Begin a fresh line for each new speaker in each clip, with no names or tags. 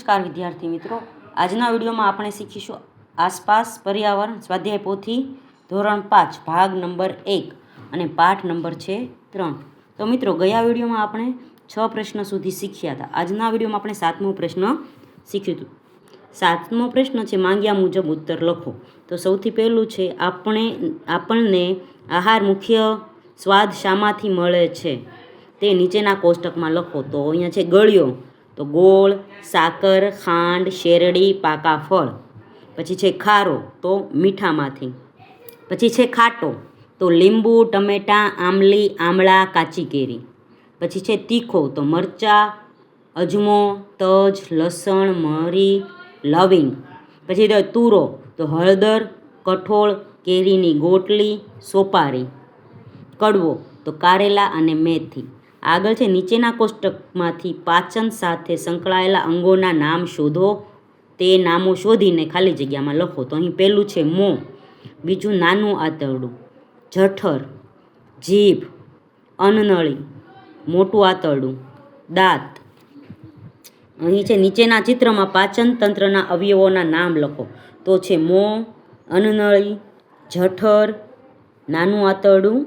નમસ્કાર વિદ્યાર્થી મિત્રો, આજના વિડીયોમાં આપણે શીખીશું આસપાસ પર્યાવરણ સ્વાધ્યાય પોથી ધોરણ 5 ભાગ નંબર 1 અને પાઠ નંબર છે 3. તો મિત્રો, ગયા વિડીયોમાં આપણે 6 પ્રશ્ન સુધી શીખ્યા હતા. આજના વિડીયોમાં આપણે 7મો પ્રશ્ન શીખ્યું. 7મો પ્રશ્ન છે માંગ્યા મુજબ ઉત્તર લખો. તો સૌથી પહેલું છે આપણને આહાર મુખ્ય સ્વાદ શામાંથી મળે છે તે નીચેના કોષ્ટકમાં લખો. તો અહીંયા છે ગળ્યો, તો ગોળ, સાકર, ખાંડ, શેરડી, પાકા ફળ. પછી છે ખારો, તો મીઠામાંથી. પછી છે ખાટો, તો લીંબુ, ટમેટાં, આમલી, આમળા, કાચી કેરી. પછી છે તીખો, તો મરચાં, અજમો, તજ, લસણ, મરી, લવિંગ. પછી તો તુરો, તો હળદર, કઠોળ, કેરીની ગોટલી, સોપારી. કડવો, તો કારેલા અને મેથી. આગળ છે નીચેના કોષ્ટકમાંથી પાચન સાથે સંકળાયેલા અંગોના નામ શોધો. તે નામો શોધીને ખાલી જગ્યામાં લખો. તો અહીં પહેલું છે મોં, બીજું નાનું આંતરડું, જઠર, જીભ, અન્નનળી, મોટું આંતરડું, દાંત. અહીં છે નીચેના ચિત્રમાં પાચન તંત્રના અવયવોના નામ લખો. તો છે મોં, અન્નનળી, જઠર, નાનું આંતરડું,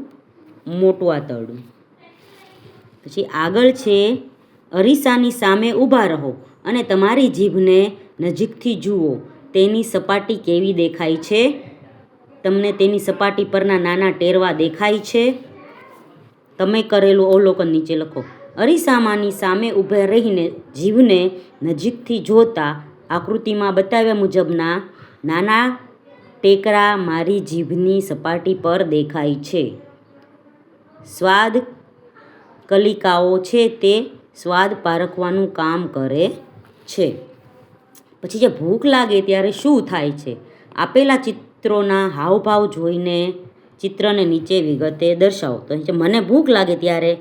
મોટું આંતરડું. પછી આગળ છે અરીસાની સામે ઊભા રહો અને તમારી જીભને નજીકથી જુઓ. તેની સપાટી કેવી દેખાય છે? તમને તેની સપાટી પરના નાના ટેરવા દેખાય છે? તમે કરેલું અવલોકન નીચે લખો. અરીસામાંની સામે ઊભા રહીને જીભને નજીકથી જોતા આકૃતિમાં બતાવ્યા મુજબના નાના ટેકરા મારી જીભની સપાટી પર દેખાય છે. સ્વાદ કલિકાઓ છે તે સ્વાદ પારખવાનું કામ કરે છે. પછી જે ભૂખ લાગે ત્યારે શું થાય છે? આપેલા ચિત્રોના હાવભાવ જોઈને ચિત્રને નીચે વિગતે દર્શાવો. તો મને ભૂખ લાગે ત્યારે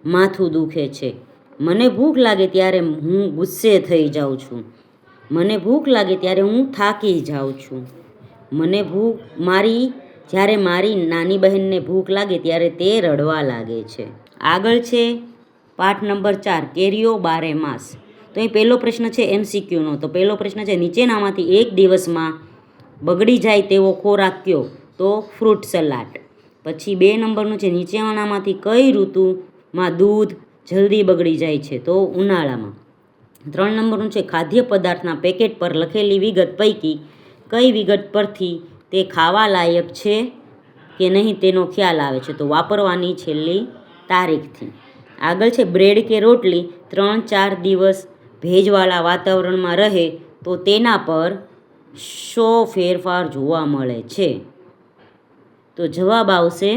માથું દુખે છે. મને ભૂખ લાગે ત્યારે હું ગુસ્સે થઈ જાઉં છું. મને ભૂખ લાગે ત્યારે હું થાકી જાઉં છું. જ્યારે મારી નાની બહેનને ભૂખ લાગે ત્યારે તે રડવા લાગે છે. આગળ છે પાઠ નંબર 4 કેરીઓ બારે માસ. તો અહીં પહેલો પ્રશ્ન છે MCQનો. તો પહેલો પ્રશ્ન છે નીચેનામાંથી એક દિવસમાં બગડી જાય તેવો ખોરાક કયો? તો ફ્રૂટ સલાડ. પછી 2 નંબરનું છે નીચેનામાંથી કઈ ઋતુમાં દૂધ જલ્દી બગડી જાય છે? તો ઉનાળામાં. 3 નંબરનું છે ખાદ્ય પદાર્થના પેકેટ પર લખેલી વિગત પૈકી કઈ વિગત પરથી તે ખાવા લાયક છે કે નહીં તેનો ખ્યાલ આવે છે? તો વાપરવાની છેલ્લી તારીખથી. આગળ છે બ્રેડ કે રોટલી 3-4 દિવસ ભેજવાળા વાતાવરણમાં રહે તો તેના પર શો ફેરફાર જોવા મળે છે? તો જવાબ આવશે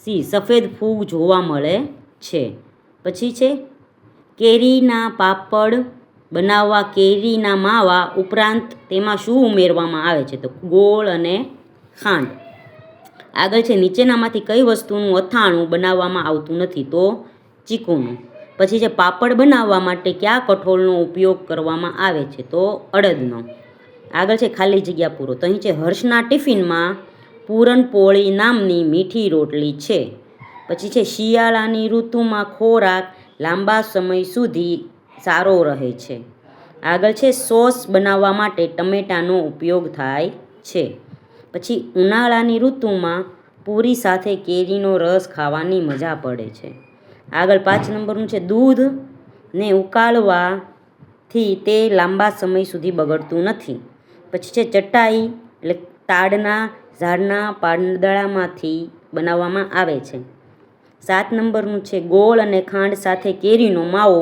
સી, સફેદ ફૂગ જોવા મળે છે. પછી છે કેરીના પાપડ બનાવવા કેરીના માવા ઉપરાંત તેમાં શું ઉમેરવામાં આવે છે? તો ગોળ અને ખાંડ. આગળ છે નીચેનામાંથી કઈ વસ્તુનું અથાણું બનાવવામાં આવતું નથી? તો ચીકુનું. પછી છે પાપડ બનાવવા માટે કયા કઠોળનો ઉપયોગ કરવામાં આવે છે? તો અડદનો. આગળ છે ખાલી જગ્યા પૂરો. તો અહીં છે હર્ષના ટિફિનમાં પૂરણપોળી નામની મીઠી રોટલી છે. પછી છે શિયાળાની ઋતુમાં ખોરાક લાંબા સમય સુધી સારો રહે છે. આગળ છે સોસ બનાવવા માટે ટમેટાનો ઉપયોગ થાય છે. પછી ઉનાળાની ઋતુમાં પૂરી સાથે કેરીનો રસ ખાવાની મજા પડે છે. આગળ 5 નંબરનું છે દૂધને ઉકાળવાથી તે લાંબા સમય સુધી બગડતું નથી. પછી છે ચટાઈ એટલે તાડના ઝાડના પાંદડામાંથી બનાવવામાં આવે છે. 7 નંબરનું છે ગોળ અને ખાંડ સાથે કેરીનો માવો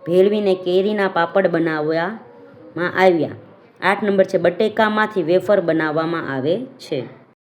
ભેળવીને કેરીના પાપડ બનાવવામાં આવ્યા. 8 નંબર છે બટેકામાંથી વેફર બનાવવામાં આવે છે.